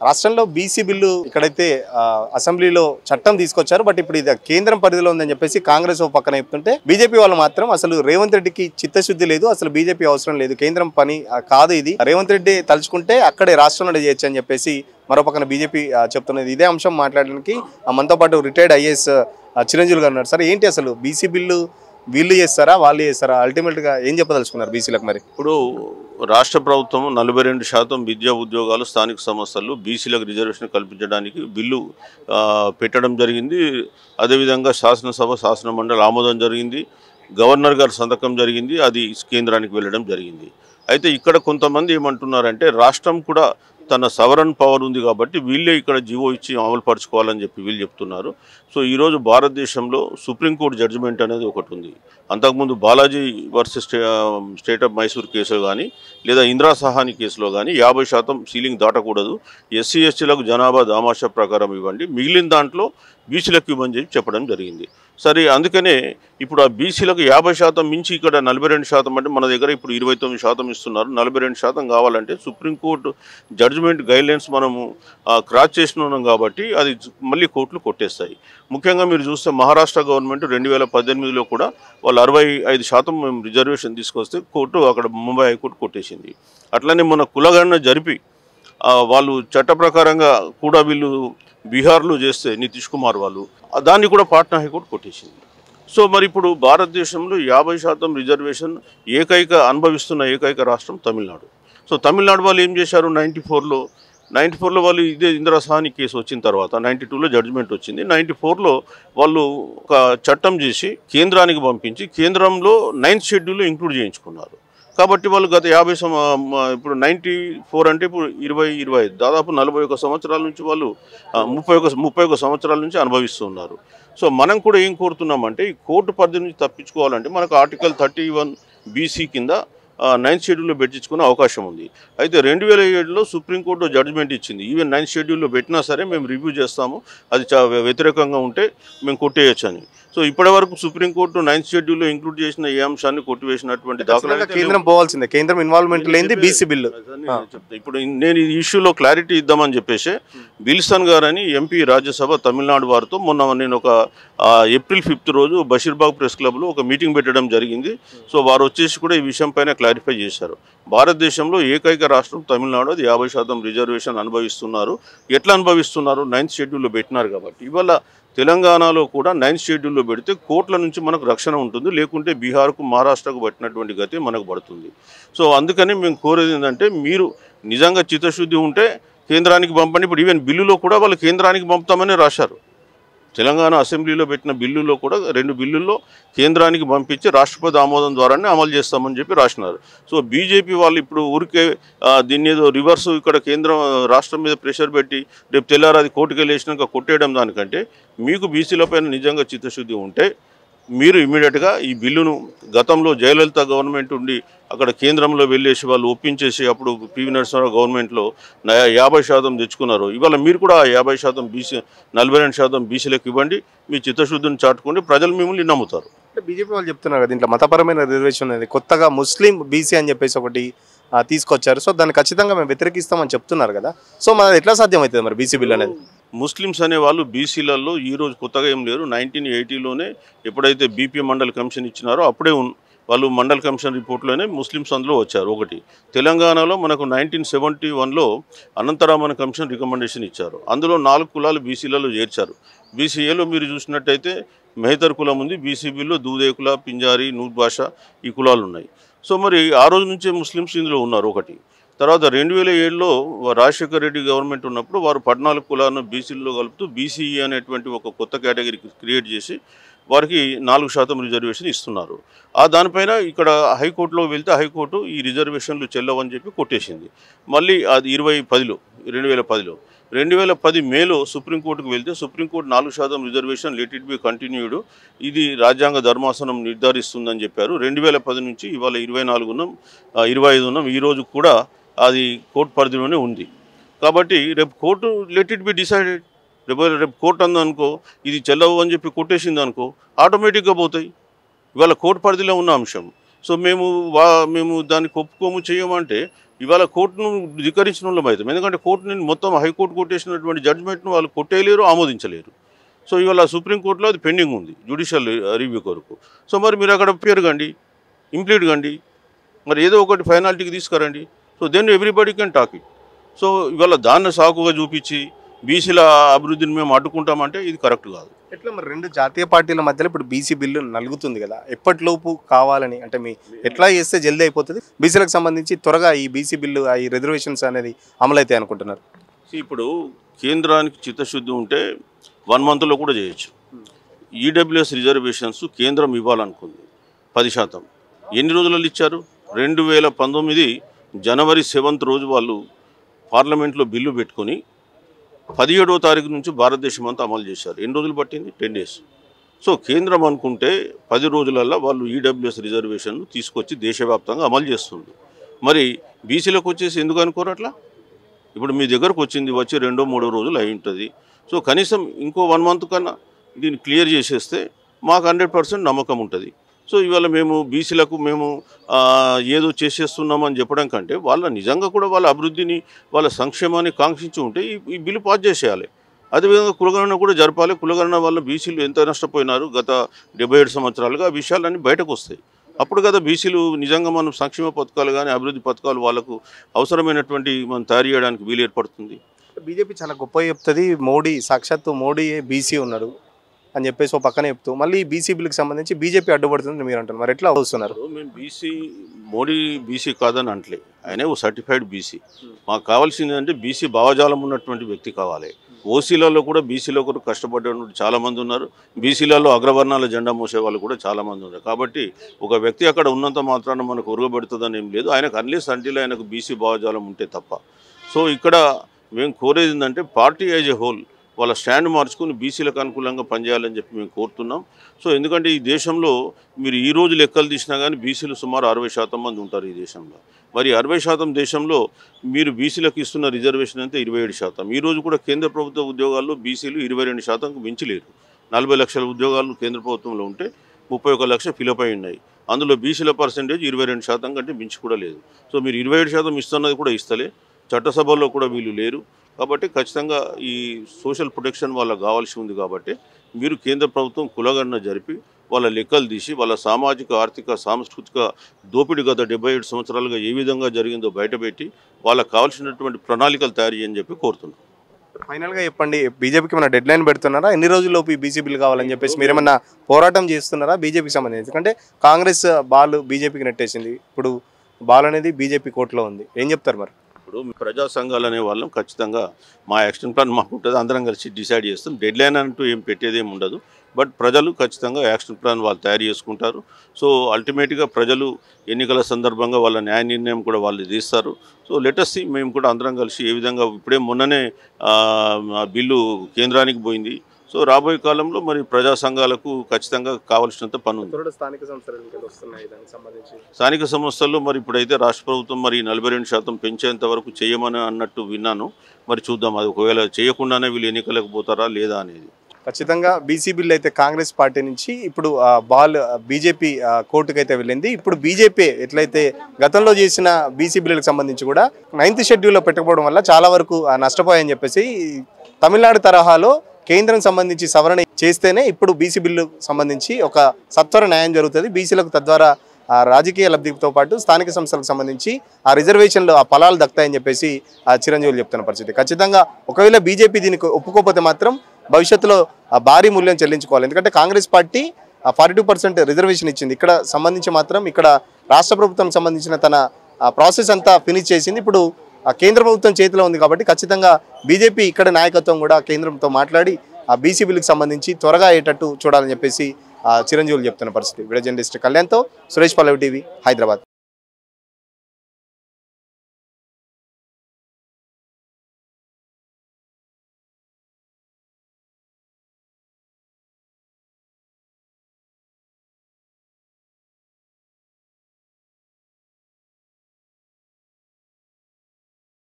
రాష్ట్రంలో BC bill ఇక్కడైతే అసెంబ్లీలో చట్టం తీసుకొచ్చారు. బట్ ఇప్పుడు ఇది కేంద్రం పరిధిలో ఉందని చెప్పేసి కాంగ్రెస్ ఓ పక్కన చెప్తుంటే బీజేపీ వాళ్ళు మాత్రం అసలు రేవంత్ రెడ్డికి చిత్తశుద్ధి లేదు, అసలు బీజేపీ అవసరం లేదు, కేంద్రం పని కాదు ఇది, రేవంత్ రెడ్డి తలుచుకుంటే అక్కడే రాష్ట్రంలో చేయొచ్చు అని చెప్పేసి మరో పక్కన బీజేపీ చెప్తున్నది. ఇదే అంశం మాట్లాడడానికి మనతో పాటు రిటైర్డ్ ఐఏఎస్ చిరంజీవి గారు ఉన్నారు. సార్, ఏంటి అసలు బీసీ బిల్లు వీళ్ళు చేస్తారా వాళ్ళు చేస్తారా, అల్టిమేట్గా ఏం చెప్పదలుచుకున్నారు బీసీలకు? మరి ఇప్పుడు రాష్ట్ర ప్రభుత్వం 42% విద్యా ఉద్యోగాలు స్థానిక సంస్థలు బీసీలకు రిజర్వేషన్ కల్పించడానికి బిల్లు పెట్టడం జరిగింది. అదేవిధంగా శాసనసభ శాసన మండలి ఆమోదం జరిగింది, గవర్నర్ గారి సంతకం జరిగింది, అది కేంద్రానికి వెళ్ళడం జరిగింది. అయితే ఇక్కడ కొంతమంది ఏమంటున్నారంటే రాష్ట్రం కూడా తన సవరన్ పవర్ ఉంది కాబట్టి వీళ్ళే ఇక్కడ జీవో ఇచ్చి అమలు పరచుకోవాలని చెప్పి వీళ్ళు చెప్తున్నారు. సో ఈరోజు భారతదేశంలో సుప్రీంకోర్టు జడ్జిమెంట్ అనేది ఒకటి ఉంది. అంతకుముందు Balaji versus state of Mysore కేసులో కానీ లేదా ఇందిరా సహాని కేసులో కానీ 50% సీలింగ్ దాటకూడదు, ఎస్సీ ఎస్టీలకు జనాభా దామాషా ప్రకారం ఇవ్వండి, మిగిలిన దాంట్లో బీసీలకు ఇవ్వని చెప్పి చెప్పడం జరిగింది. సరే, అందుకనే ఇప్పుడు ఆ బీసీలకు 50% మించి ఇక్కడ 42% అంటే మన దగ్గర ఇప్పుడు 29% ఇస్తున్నారు. 42% కావాలంటే సుప్రీంకోర్టు జడ్జిమెంట్ గైడ్లైన్స్ మనము క్రాస్ చేస్తున్నాం కాబట్టి అది మళ్ళీ కోర్టులు కొట్టేస్తాయి. ముఖ్యంగా మీరు చూస్తే మహారాష్ట్ర గవర్నమెంట్ 2018లో కూడా వాళ్ళు 65% రిజర్వేషన్ తీసుకొస్తే కోర్టు అక్కడ ముంబై హైకోర్టు కొట్టేసింది. అట్లనే మన కులగణన జరిపి వాళ్ళు చట్ట ప్రకారంగా కూడా వీళ్ళు బీహార్లో చేస్తే నితీష్ కుమార్ వాళ్ళు దాన్ని కూడా పాట్నా హైకోర్టు కొట్టేసింది. సో మరి ఇప్పుడు భారతదేశంలో 50% రిజర్వేషన్ అనుభవిస్తున్న ఏకైక రాష్ట్రం తమిళనాడు. సో తమిళనాడు వాళ్ళు ఏం చేశారు, 94లో వాళ్ళు ఇదే ఇందిరా సహాని కేసు వచ్చిన తర్వాత 92లో జడ్జిమెంట్ వచ్చింది. 94లో వాళ్ళు ఒక చట్టం చేసి కేంద్రానికి పంపించి కేంద్రంలో 9th షెడ్యూల్లో ఇంక్లూడ్ చేయించుకున్నారు. కాబట్టి వాళ్ళు గత ఇప్పుడు 94 అంటే ఇప్పుడు 25 దాదాపు 41 సంవత్సరాల నుంచి వాళ్ళు 31 సంవత్సరాల నుంచి అనుభవిస్తున్నారు. సో మనం కూడా ఏం కోరుతున్నామంటే ఈ కోర్టు పరిధి నుంచి తప్పించుకోవాలంటే మనకు ఆర్టికల్ 31 BC కింద 9th షెడ్యూల్లో పెట్టించుకునే అవకాశం ఉంది. అయితే 2007లో సుప్రీంకోర్టు జడ్జిమెంట్ ఇచ్చింది, ఈవెన్ 9th షెడ్యూల్లో పెట్టినా సరే మేము రివ్యూ చేస్తాము, అది వ్యతిరేకంగా ఉంటే మేము కొట్టేయచ్చు అని. సో ఇప్పటి వరకు సుప్రీంకోర్టు 9th షెడ్యూల్లో ఇంక్లూడ్ చేసిన ఏ అంశాన్ని కొట్టివేసినటువంటి దాఖలా కేంద్రం పోవాల్సిందే, కేంద్రం ఇన్వాల్వ్మెంట్ లేనిది బీసీ బిల్లు. ఇప్పుడు నేను ఈ ఇష్యూలో క్లారిటీ ఇద్దామని చెప్పేసి విల్సన్ గారని ఎంపీ రాజ్యసభ తమిళనాడు వారితో మొన్న నేను ఒక ఏప్రిల్ 5th రోజు బషీర్బాగ్ ప్రెస్ క్లబ్లో ఒక మీటింగ్ పెట్టడం జరిగింది. సో వారు వచ్చేసి కూడా ఈ విషయం పైన క్లారిఫై చేశారు. భారతదేశంలో ఏకైక రాష్ట్రం తమిళనాడు, అది 50% రిజర్వేషన్ అనుభవిస్తున్నారు. ఎట్లా అనుభవిస్తున్నారు, 9th షెడ్యూల్లో పెట్టినారు కాబట్టి. ఇవాళ తెలంగాణలో కూడా 9th షెడ్యూల్లో పెడితే కోర్టుల నుంచి మనకు రక్షణ ఉంటుంది, లేకుంటే బీహార్కు మహారాష్ట్రకు పట్టినటువంటి గతి మనకు పడుతుంది. సో అందుకని మేము కోరేది ఏంటంటే మీరు నిజంగా చిత్తశుద్ధి ఉంటే కేంద్రానికి పంపండి. ఇప్పుడు ఈవెన్ బిల్లులో కూడా వాళ్ళు కేంద్రానికి పంపుతామని రాశారు. తెలంగాణ అసెంబ్లీలో పెట్టిన బిల్లులో కూడా 2 బిల్లుల్లో కేంద్రానికి పంపించి రాష్ట్రపతి ఆమోదం ద్వారానే అమలు చేస్తామని చెప్పి రాసినారు. సో బీజేపీ వాళ్ళు ఇప్పుడు ఊరికే దీన్ని ఏదో రివర్స్ ఇక్కడ కేంద్రం రాష్ట్రం మీద ప్రెషర్ పెట్టి రేపు తెల్లారి అది కోర్టుకు వెళ్ళేసినాక కొట్టేయడం దానికంటే మీకు బీసీలపైన నిజంగా చిత్తశుద్ధి ఉంటే మీరు ఇమీడియట్గా ఈ బిల్లును గతంలో జయలలిత గవర్నమెంట్ ఉండి అక్కడ కేంద్రంలో వెళ్ళేసి వాళ్ళు ఒప్పించేసి అప్పుడు పివి నరసింహారావు గవర్నమెంట్లో 50% తెచ్చుకున్నారు. ఇవాళ మీరు కూడా 50% బీసీ 42% బీసీలకు ఇవ్వండి, మీ చిత్తశుద్ధిని చాటుకోండి, ప్రజలు మిమ్మల్ని నమ్ముతారు. అంటే బీజేపీ వాళ్ళు చెప్తున్నారు కదా దీంట్లో మతపరమైన రిజర్వేషన్ అనేది కొత్తగా ముస్లిం బీసీ అని చెప్పేసి ఒకటి తీసుకొచ్చారు. సో దాన్ని ఖచ్చితంగా మేము వ్యతిరేకిస్తామని చెప్తున్నారు కదా. సో మనది ఎట్లా సాధ్యమవుతుంది మరి బీసీ బిల్ అనేది? ముస్లిమ్స్ అనేవాళ్ళు బీసీలలో ఈరోజు కొత్తగా ఏం లేరు. 1980లోనే ఎప్పుడైతే బీపీ మండల్ కమిషన్ ఇచ్చినారో అప్పుడే వాళ్ళు మండల్ కమిషన్ రిపోర్ట్లోనే ముస్లిమ్స్ అందులో వచ్చారు. ఒకటి తెలంగాణలో మనకు 1971లో అనంతరామన్ కమిషన్ రికమెండేషన్ ఇచ్చారు. అందులో 4 కులాలు బీసీలలో చేర్చారు. బీసీఏలో మీరు చూసినట్టయితే మెహతర్ కులం ఉంది, బీసీబీలో దూదేకుల, పింజారి, నూర్ భాష ఈ కులాలు ఉన్నాయి. సో మరి ఆ రోజు నుంచే ముస్లిమ్స్ ఇందులో ఉన్నారు. ఒకటి తర్వాత 2007లో రాజశేఖర్ రెడ్డి గవర్నమెంట్ ఉన్నప్పుడు వారు 14 కులాలను బీసీల్లో కలుపుతూ బీసీఈ అనేటువంటి ఒక కొత్త కేటగిరీ క్రియేట్ చేసి వారికి 4% రిజర్వేషన్ ఇస్తున్నారు. దానిపైన ఇక్కడ హైకోర్టులో వెళ్తే హైకోర్టు ఈ రిజర్వేషన్లు చెల్లవని చెప్పి కొట్టేసింది. మళ్ళీ అది 2010 మేలో సుప్రీంకోర్టుకు వెళ్తే supreme court 4% reservation let it be continued, ఇది రాజ్యాంగ ధర్మాసనం నిర్ధారిస్తుందని చెప్పారు. 2010 నుంచి ఇవాళ 24 ఉన్నాం, 25 ఉన్నాం, ఈరోజు కూడా అది కోర్టు పరిధిలోనే ఉంది. కాబట్టి రేపు court let it be decided, రేపు కోర్టు అందనుకో ఇది చెల్లవు అని చెప్పి కొట్టేసింది అనుకో ఆటోమేటిక్గా పోతాయి. ఇవాళ కోర్టు పరిధిలో ఉన్న అంశం. సో మేము దానికి ఒప్పుకోము చేయమంటే ఇవాళ కోర్టును ధిక్కరించిన వాళ్ళం అవుతాం. ఎందుకంటే కోర్టుని మొత్తం హైకోర్టు కొట్టేసినటువంటి జడ్జిమెంట్ను వాళ్ళు కొట్టేయలేరు, ఆమోదించలేరు. సో ఇవాళ సుప్రీంకోర్టులో అది పెండింగ్ ఉంది జ్యుడిషియల్ రివ్యూ కొరకు. సో మరి మీరు అక్కడ పేరుగండి, ఇంప్లీడ్ కండి, మరి ఏదో ఒకటి ఫైనాలిటీకి తీసుకురండి. So then everybody can talk it. So ఇవాళ దాన్ని సాకుగా చూపించి బీసీల అభివృద్ధిని మేము అడ్డుకుంటామంటే ఇది కరెక్ట్ కాదు. ఎట్లా మరి రెండు జాతీయ పార్టీల మధ్యలో ఇప్పుడు బీసీ బిల్లు నలుగుతుంది కదా, ఎప్పటిలోపు కావాలని అంటే మీ ఎట్లా చేస్తే జల్దీ అయిపోతుంది, బీసీలకు సంబంధించి త్వరగా ఈ బీసీ బిల్లు ఈ రిజర్వేషన్స్ అనేది అమలైతాయి అనుకుంటున్నారు? ఇప్పుడు కేంద్రానికి చిత్తశుద్ధి ఉంటే 1 monthలో కూడా చేయొచ్చు. ఈడబ్ల్యూఎస్ రిజర్వేషన్స్ కేంద్రం ఇవ్వాలనుకుంది 10%. ఎన్ని రోజులలో ఇచ్చారు? 2019 జనవరి 7th రోజు వాళ్ళు పార్లమెంట్లో బిల్లు పెట్టుకొని 17వ తారీఖు నుంచి భారతదేశం అంతా అమలు చేశారు. ఎన్ని రోజులు పట్టింది? 10 days. సో కేంద్రం అనుకుంటే 10 రోజులలో వాళ్ళు ఈడబ్ల్యూఎస్ రిజర్వేషన్ తీసుకొచ్చి దేశవ్యాప్తంగా అమలు చేస్తుంది. మరి బీసీలకు వచ్చేసి ఎందుకు అనుకోరు అట్లా? ఇప్పుడు మీ దగ్గరకు వచ్చింది, వచ్చి 2-3 రోజులు అయి ఉంటుంది. సో కనీసం ఇంకో 1 month కన్నా దీన్ని క్లియర్ చేసేస్తే మాకు 100% నమ్మకం ఉంటుంది. సో ఇవాళ మేము బీసీలకు ఏదో చేసేస్తున్నామని చెప్పడం కంటే వాళ్ళ నిజంగా కూడా వాళ్ళ అభివృద్ధిని, వాళ్ళ సంక్షేమాన్ని కాంక్షించి ఉంటే ఈ బిల్లు పాస్ చేసేయాలి. అదేవిధంగా కులగణన కూడా జరపాలి. కులగణన వల్ల బీసీలు ఎంత నష్టపోయినారు గత 77 సంవత్సరాలుగా, ఆ విషయాలన్నీ బయటకు వస్తాయి. అప్పుడు కదా బీసీలు నిజంగా మనం సంక్షేమ పథకాలు కానీ అభివృద్ధి పథకాలు వాళ్ళకు అవసరమైనటువంటి మనం తయారు చేయడానికి వీలు ఏర్పడుతుంది. బీజేపీ చాలా గొప్పగా చెప్తుంది, మోడీ సాక్షాత్తు మోడీ బీసీ ఉన్నాడు అని చెప్పేసి ఒక పక్కనే చెప్తూ మళ్ళీ బీసీ బిల్లుకి సంబంధించి బీజేపీ అడ్డుపడుతుంది మీరు అంటారు. మరి ఎట్లా వస్తున్నారు? మేము మోడీ బీసీ కాదని అంటలే, ఆయనే ఓ సర్టిఫైడ్ బీసీ. మాకు కావాల్సింది అంటే బీసీ భావజాలం ఉన్నటువంటి వ్యక్తి కావాలి. ఓసీలలో కూడా బీసీలో కూడా కష్టపడేటువంటి చాలామంది ఉన్నారు. బీసీలలో అగ్రవర్ణాల జెండా మోసే వాళ్ళు కూడా చాలామంది ఉన్నారు. కాబట్టి ఒక వ్యక్తి అక్కడ ఉన్నంత మాత్రాన మనకు ఉరగబెడుతుందని ఏం లేదు. ఆయనకు అన్లెస్ అంటిల్ ఆయనకు బీసీ భావజాలం ఉంటే తప్ప. సో ఇక్కడ మేము కోరేది ఏంటంటే పార్టీ యాజ్ ఎ హోల్ వాళ్ళ స్టాండ్ మార్చుకుని బీసీలకు అనుకూలంగా పనిచేయాలని చెప్పి మేము కోరుతున్నాం. సో ఎందుకంటే ఈ దేశంలో మీరు ఈ రోజు లెక్కలు తీసినా కానీ బీసీలు సుమారు 60% మంది ఉంటారు ఈ దేశంలో. మరి 60% దేశంలో మీరు బీసీలకు ఇస్తున్న రిజర్వేషన్ అయితే 27%. ఈ రోజు కూడా కేంద్ర ప్రభుత్వ ఉద్యోగాల్లో బీసీలు 22%కు మించలేరు. 40 లక్షల ఉద్యోగాలు కేంద్ర ప్రభుత్వంలో ఉంటే 31 లక్షలు ఫిలప్ అయి ఉన్నాయి. అందులో బీసీల పర్సెంటేజ్ 22% కంటే మించి కూడా లేదు. సో మీరు 27% ఇస్తున్నది కూడా ఇస్తలే, చట్టసభల్లో కూడా వీళ్ళు లేరు. కాబట్టి ఖచ్చితంగా ఈ సోషల్ ప్రొటెక్షన్ వాళ్ళకి కావాల్సి ఉంది. కాబట్టి మీరు కేంద్ర ప్రభుత్వం కులగణన జరిపి వాళ్ళ లెక్కలు తీసి వాళ్ళ సామాజిక, ఆర్థిక, సాంస్కృతిక దోపిడీ గత 77 సంవత్సరాలుగా ఏ విధంగా జరిగిందో బయటపెట్టి వాళ్ళకి కావాల్సినటువంటి ప్రణాళికలు తయారు చేయని చెప్పి కోరుతున్నాం. ఫైనల్గా చెప్పండి, బీజేపీకి ఏమైనా డెడ్ లైన్ పెడుతున్నారా? ఎన్ని రోజుల్లోపు ఈ బీసీ బిల్ కావాలని చెప్పేసి మీరు ఏమన్నా పోరాటం చేస్తున్నారా బీజేపీకి సంబంధించి? ఎందుకంటే కాంగ్రెస్ బాల్ బీజేపీకి నెట్టేసింది, ఇప్పుడు బాల్ అనేది బీజేపీ కోర్టులో ఉంది. ఏం చెప్తారు మరి? ఇప్పుడు ప్రజా సంఘాలు అనే వాళ్ళం ఖచ్చితంగా మా యాక్షన్ ప్లాన్ మాకు ఉంటుంది, అందరం కలిసి డిసైడ్ చేస్తాం. డెడ్ లైన్ అంటూ ఏం పెట్టేదేమి ఉండదు. బట్ ప్రజలు ఖచ్చితంగా యాక్షన్ ప్లాన్ వాళ్ళు తయారు చేసుకుంటారు. సో అల్టిమేట్గా ప్రజలు ఎన్నికల సందర్భంగా వాళ్ళ న్యాయ నిర్ణయం కూడా వాళ్ళు తీస్తారు. సో లెటస్ సీ, మేము కూడా అందరం కలిసి ఏ విధంగా ఇప్పుడే మొన్ననే బిల్లు కేంద్రానికి పోయింది. సో రాబోయే కాలంలో మరి ప్రజా సంఘాలకు ఖచ్చితంగా కావాల్సినంత పని ఉంది. స్థానిక సంస్థల్లో మరి ఇప్పుడైతే రాష్ట్ర ప్రభుత్వం మరి 42% పెంచేంత వరకు చేయమని అన్నట్టు విన్నాను. మరి చూద్దాం, అది ఒకవేళ చేయకుండానే వీళ్ళు ఎన్నికలకు పోతారా లేదా అనేది. ఖచ్చితంగా బీసీ బిల్ అయితే కాంగ్రెస్ పార్టీ నుంచి ఇప్పుడు బాల్ బీజేపీ కోర్టుకు అయితే వెళ్ళింది. ఇప్పుడు బీజేపీ ఎట్లయితే గతంలో చేసిన బీసీ బిల్లులకు సంబంధించి కూడా 9th షెడ్యూల్లో పెట్టకపోవడం వల్ల చాలా వరకు నష్టపోయాయని చెప్పేసి తమిళనాడు తరహాలో కేంద్రం సంబంధించి సవరణ చేస్తేనే ఇప్పుడు బీసీ బిల్లు సంబంధించి ఒక సత్వర న్యాయం జరుగుతుంది. బీసీలకు తద్వారా రాజకీయ లబ్ధితో పాటు స్థానిక సంస్థలకు సంబంధించి ఆ రిజర్వేషన్లు ఆ ఫలాలు దక్కుతాయని చెప్పేసి చిరంజీవులు చెప్తున్న పరిస్థితి. ఖచ్చితంగా ఒకవేళ బీజేపీ దీనికి ఒప్పుకోకపోతే మాత్రం భవిష్యత్తులో భారీ మూల్యం చెల్లించుకోవాలి. ఎందుకంటే కాంగ్రెస్ పార్టీ 42% రిజర్వేషన్ ఇచ్చింది. ఇక్కడ సంబంధించి మాత్రం ఇక్కడ రాష్ట్ర ప్రభుత్వం సంబంధించిన తన ప్రాసెస్ అంతా ఫినిష్ చేసింది. ఇప్పుడు కేంద్ర ప్రభుత్వం చేతిలో ఉంది. కాబట్టి ఖచ్చితంగా బీజేపీ ఇక్కడ నాయకత్వం కూడా కేంద్రంతో మాట్లాడి ఆ బీసీ బిల్లుకి సంబంధించి త్వరగా అయ్యేటట్టు చూడాలని చెప్పేసి చిరంజీవులు చెప్తున్న పరిస్థితి. వీడియో జర్నలిస్ట్ కళ్యాణ్తో సురేష్ పల్లవి, టీవీ, హైదరాబాద్.